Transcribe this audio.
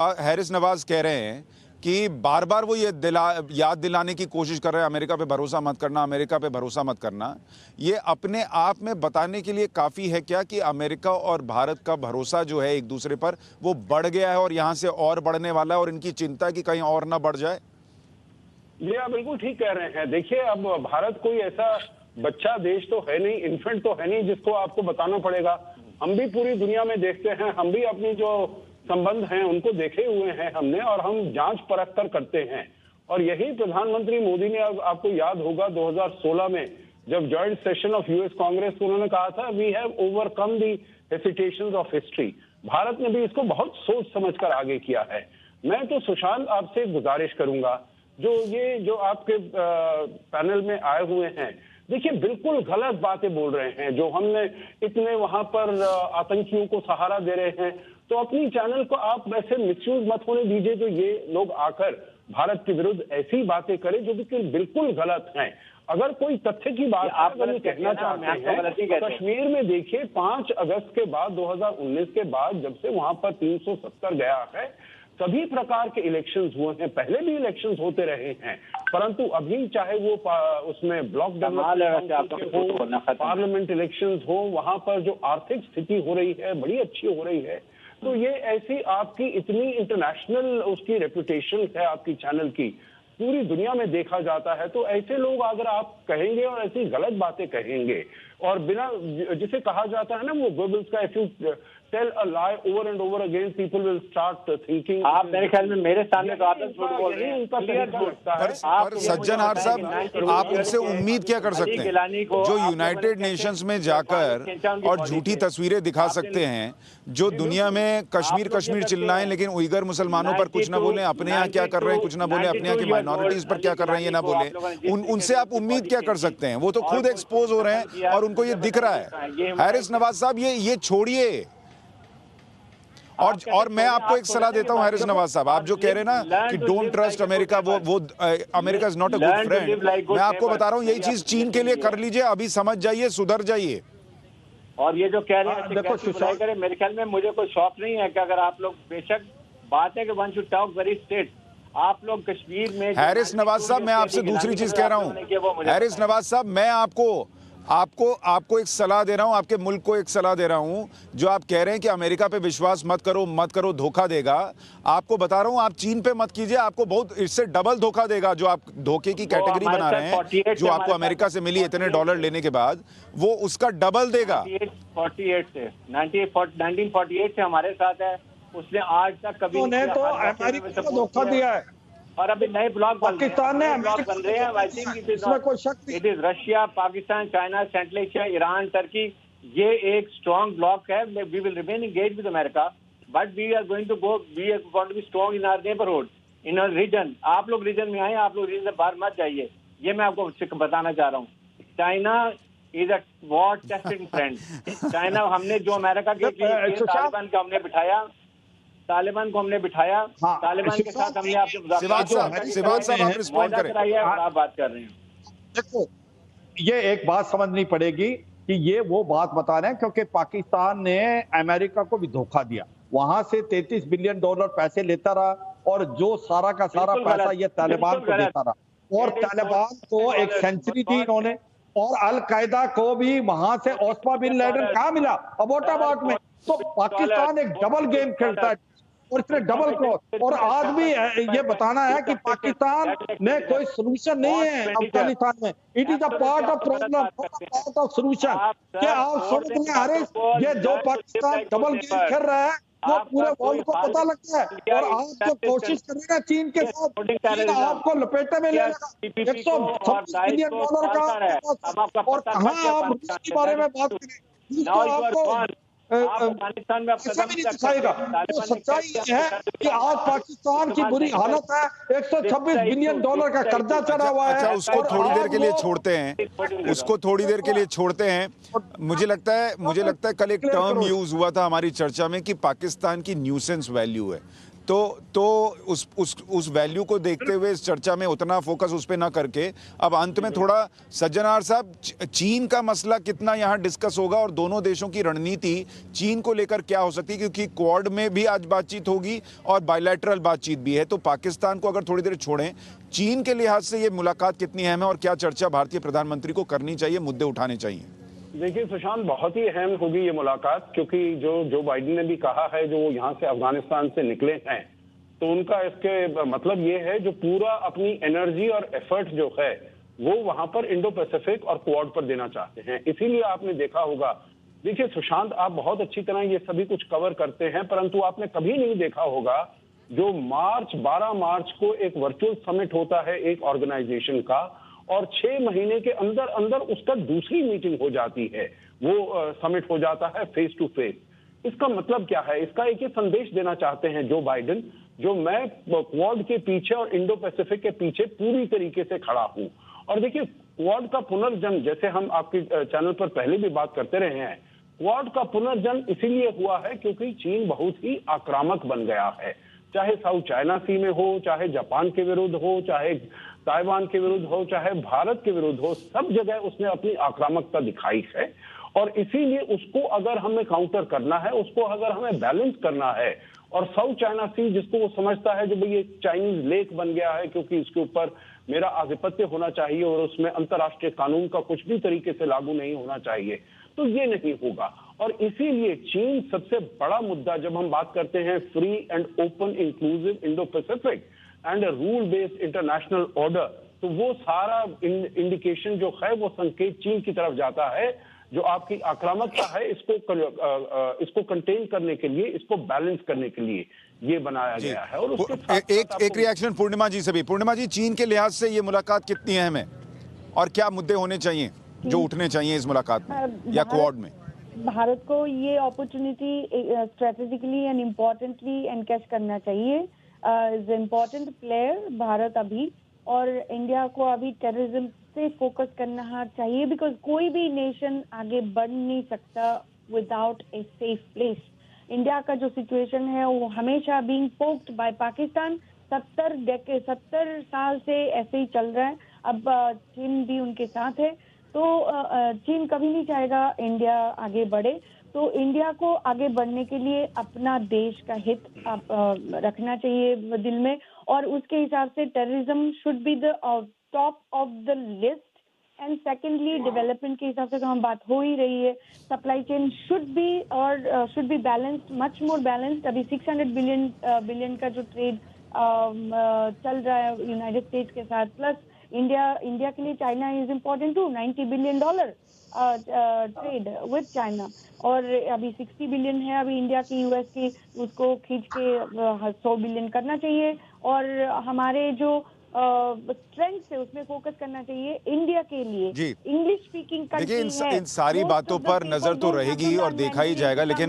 Harris Nawaz कह रहे हैं कि बार बार वो ये याद दिलाने की कोशिश कर रहे हैं, अमेरिका पे भरोसा मत करना, अमेरिका पे भरोसा मत करना। ये अपने आप में बताने के लिए काफ़ी है क्या कि अमेरिका और भारत का भरोसा जो है एक दूसरे पर वो बढ़ गया है और यहाँ से और बढ़ने वाला है और इनकी चिंता है कि कहीं और ना बढ़ जाए? ये आप बिल्कुल ठीक कह रहे हैं। देखिए, अब भारत कोई ऐसा बच्चा देश तो है नहीं, इन्फेंट तो है नहीं जिसको आपको बताना पड़ेगा। हम भी पूरी दुनिया में देखते हैं, हम भी अपनी जो संबंध हैं उनको देखे हुए हैं हमने, और हम जांच परख कर करते हैं। और यही प्रधानमंत्री मोदी ने, अब आपको याद होगा 2016 में जब joint session of US Congress को उन्होंने कहा था, we have overcome the hesitations of history. Bharat ने भी इसको बहुत सोच समझकर आगे किया है। मैं तो सुशांत आपसे गुजारिश करूंगा, जो आपके पैनल में आए हुए हैं, देखिए बिल्कुल गलत बातें बोल रहे हैं। जो हमने इतने वहां पर आतंकियों को सहारा दे रहे हैं, तो अपनी चैनल को आप वैसे मिसयूज मत होने दीजिए जो ये लोग आकर भारत के विरुद्ध ऐसी बातें करें जो बिल्कुल गलत हैं। अगर कोई तथ्य की बात आप कहना चाहते हैं, कश्मीर में देखिए 5 अगस्त के बाद 2019 के बाद जब से वहां पर 370 गया है, सभी प्रकार के इलेक्शंस हुए हैं, पहले भी इलेक्शंस होते रहे हैं, परंतु अभी चाहे वो उसमें ब्लॉक डेवलपमेंट हो, पार्लियामेंट इलेक्शंस हो, वहां पर जो आर्थिक स्थिति हो रही है बड़ी अच्छी हो रही है। तो ये ऐसी आपकी इतनी इंटरनेशनल उसकी रेपुटेशन है आपकी चैनल की, पूरी दुनिया में देखा जाता है। तो ऐसे लोग अगर आप कहेंगे और ऐसी गलत बातें कहेंगे और बिना, जिसे कहा जाता है ना वो गोबल्स का, if you tell a lie over and over again people will start thinking. आप मेरे ख्याल में मेरे सामने तो आप झूठ बोल रहे हैं। पर सज्जनहार साहब, आप उनसे उम्मीद क्या कर सकते हैं जो यूनाइटेड नेशंस में जाकर और झूठी तस्वीरें दिखा सकते हैं, जो दुनिया में कश्मीर कश्मीर चिल्लाएं लेकिन उइगर मुसलमानों पर कुछ ना बोले, अपने यहाँ क्या कर रहे हैं कुछ ना बोले, अपने यहाँ की माइनॉरिटीज पर क्या कर रहे हैं ये ना बोले, उनसे आप उम्मीद क्या कर सकते हैं? वो तो खुद एक्सपोज हो रहे हैं और उनको ये दिख रहा है। हैरिस नवाज साहब, ये छोड़िए। और मैं आपको एक सलाह देता हूं हैरिस नवाज साहब, आप जो कह रहे हैं ना कि डोंट ट्रस्ट अमेरिका, वो America is not a good friend, मैं आपको बता रहा हूं यही चीज चीन के लिए कर लीजिए। अभी समझ जाइए, सुधर जाइए। और ये जो कह रहे हैं देखो सुशाई करें, मेरे ख्याल में मुझे कोई शौक नहीं है कि अगर आप लोग, बेशक बात है कि one should talk very straight, आप लोग कश्मीर में। हैरिस नवाज साहब, मैं आपसे दूसरी चीज कह रहा हूं। हैरिस नवाज साहब, मैं आपको एक सलाह दे रहा हूं, आपके मुल्क को एक सलाह दे रहा हूं। जो आप कह रहे हैं कि अमेरिका पे विश्वास मत करो, धोखा देगा, आपको बता रहा हूं आप चीन पे मत कीजिए, आपको बहुत इससे डबल धोखा देगा। जो आप धोखे की कैटेगरी बना रहे हैं, जो आपको अमेरिका से मिली इतने डॉलर लेने के बाद, वो उसका डबल देगा। 1948 से हमारे साथ है, उसने आज तक कभी तो अमेरिका को धोखा दिया है। और अभी नए ब्लॉक पाकिस्तान ने ब्लॉक बन रहे हैं। It is Russia, Pakistan, China, central Asia, Iran, Turkey. ये एक स्ट्रॉन्ग ब्लॉक है। We will remain engage with America, but we are going to be strong in our neighbourhood, in our region. आप लोग reason में आए, आप लोग रीजन से बाहर मत जाइए। ये मैं आपको बताना चाह रहा हूँ। China is a war testing friend. China, हमने जो अमेरिका के तालिबान को हमने बिठाया, तालिबान को हमने बिठाया, तालिबान के साथ हमने आपसे आप बात कर रहे हैं। देखो, ये एक बात समझनी पड़ेगी कि ये वो बात बता रहे हैं क्योंकि पाकिस्तान ने अमेरिका को भी धोखा दिया, वहां से $33 बिलियन पैसे लेता रहा और जो सारा का सारा पैसा ये तालिबान को देता रहा। और तालिबान को एक सेंचुरी दी इन्होंने, और अलकायदा को भी वहां से ओस्मा बिन लादेन कहाँ मिला? अबोटाबाद में। तो पाकिस्तान एक डबल गेम खेलता है और इसने डबल क्रॉस। और आज भी ये बताना है कि पाकिस्तान में कोई सोल्यूशन नहीं है अफगानिस्तान में। It is a part of problem, part of solution. क्या आप समझ में आ रहे? ये जो पाकिस्तान डबल गेम खेल रहा है वो पूरे वर्ल्ड को पता लगता है। और आप जो कोशिश करेगा चीन के साथ, चीन आपको लपेटे में ले लेगा। $126 बिलियन का, और कहाँ आप रूस के बारे में बात करें? रूस तो आपको अफगानिस्तान में ऐसा भी नहीं दिखाएगा। तो सच्चाई ये है कि आज पाकिस्तान की बुरी हालत है। $126 बिलियन का कर्जा चढ़ा हुआ है। अच्छा, उसको थोड़ी देर के लिए छोड़ते हैं, उसको थोड़ी देर के लिए छोड़ते हैं। मुझे लगता है कल एक टर्म यूज हुआ था हमारी चर्चा में कि पाकिस्तान की न्यूसेंस वैल्यू है। तो उस वैल्यू को देखते हुए इस चर्चा में उतना फोकस उस पे ना करके अब अंत में थोड़ा सज्जनार साहब, चीन का मसला कितना यहाँ डिस्कस होगा और दोनों देशों की रणनीति चीन को लेकर क्या हो सकती है, क्योंकि क्वाड में भी आज बातचीत होगी और बायलैटरल बातचीत भी है। तो पाकिस्तान को अगर थोड़ी देर छोड़ें, चीन के लिहाज से ये मुलाकात कितनी अहम है और क्या चर्चा भारतीय प्रधानमंत्री को करनी चाहिए, मुद्दे उठाने चाहिए? देखिए सुशांत, बहुत ही अहम होगी ये मुलाकात, क्योंकि जो बाइडेन ने भी कहा है, जो यहाँ से अफगानिस्तान से निकले हैं, तो उनका इसके मतलब ये है जो पूरा अपनी एनर्जी और एफर्ट जो है वो वहां पर इंडो पैसिफिक और क्वाड पर देना चाहते हैं। इसीलिए आपने देखा होगा, देखिए सुशांत, आप बहुत अच्छी तरह ये सभी कुछ कवर करते हैं, परंतु आपने कभी नहीं देखा होगा जो 12 मार्च को एक वर्चुअल समिट होता है एक ऑर्गेनाइजेशन का, और 6 महीने के अंदर अंदर उसका दूसरी मीटिंग हो जाती है, वो समिट हो जाता है फेस टू फेस। इसका मतलब क्या है? इसका एक ही संदेश देना चाहते हैं जो बाइडेन, जो मैं क्वाड के पीछे और इंडो पैसिफिक के पीछे पूरी तरीके से खड़ा हूं। और देखिए, क्वाड का पुनर्जन्म, जैसे हम आपके चैनल पर पहले भी बात करते रहे हैं, क्वाड का पुनर्जन्म इसीलिए हुआ है क्योंकि चीन बहुत ही आक्रामक बन गया है। चाहे साउथ चाइना सी में हो, चाहे जापान के विरुद्ध हो, चाहे ताइवान के विरुद्ध हो, चाहे भारत के विरुद्ध हो, सब जगह उसने अपनी आक्रामकता दिखाई है। और इसीलिए उसको अगर हमें काउंटर करना है, उसको अगर हमें बैलेंस करना है, और साउथ चाइना सी जिसको वो समझता है जो भाई ये चाइनीज लेक बन गया है क्योंकि इसके ऊपर मेरा आधिपत्य होना चाहिए और उसमें अंतर्राष्ट्रीय कानून का कुछ भी तरीके से लागू नहीं होना चाहिए, तो ये नहीं होगा। और इसीलिए चीन सबसे बड़ा मुद्दा, जब हम बात करते हैं free and open inclusive Indo Pacific and rule based international order, तो वो सारा इंडिकेशन जो है वो संकेत चीन की तरफ जाता है, जो आपकी आक्रामकता है इसको कंटेन करने के लिए, इसको बैलेंस करने के लिए ये बनाया गया है। और उसके साथ एक रिएक्शन पूर्णिमा जी से भी। पूर्णिमा जी, चीन के लिहाज से ये मुलाकात कितनी अहम है और क्या मुद्दे होने चाहिए जो उठने चाहिए इस मुलाकात में या क्वाड में? भारत को ये opportunity strategically and importantly encash करना चाहिए। इज इम्पोर्टेंट प्लेयर भारत अभी, और इंडिया को अभी टेररिज्म से फोकस करना चाहिए, बिकॉज कोई भी नेशन आगे बढ़ नहीं सकता without a safe place. India का जो सिचुएशन है वो हमेशा बीइंग पोक्ड बाय पाकिस्तान, 70 साल से ऐसे ही चल रहा है। अब चीन भी उनके साथ है, तो चीन कभी नहीं चाहेगा इंडिया आगे बढ़े। तो इंडिया को आगे बढ़ने के लिए अपना देश का हित रखना चाहिए दिल में, और उसके हिसाब से terrorism should be the top of the list. And secondly, development के हिसाब से तो हम बात हो ही रही है, supply chain should be balanced, much more balanced. अभी 600 बिलियन का जो ट्रेड चल रहा है यूनाइटेड स्टेट्स के साथ, प्लस इंडिया के लिए China is important to, $90 billion trade with China, और अभी 60 बिलियन है अभी इंडिया की यूएस की, उसको खींच के 100 बिलियन करना चाहिए। और हमारे जो स्ट्रेंथ है उसमें फोकस करना चाहिए इंडिया के लिए। इंग्लिश स्पीकिंग कंट्री है, देखिए इन सारी बातों पर नजर तो रहेगी और देखा ही जाएगा, लेकिन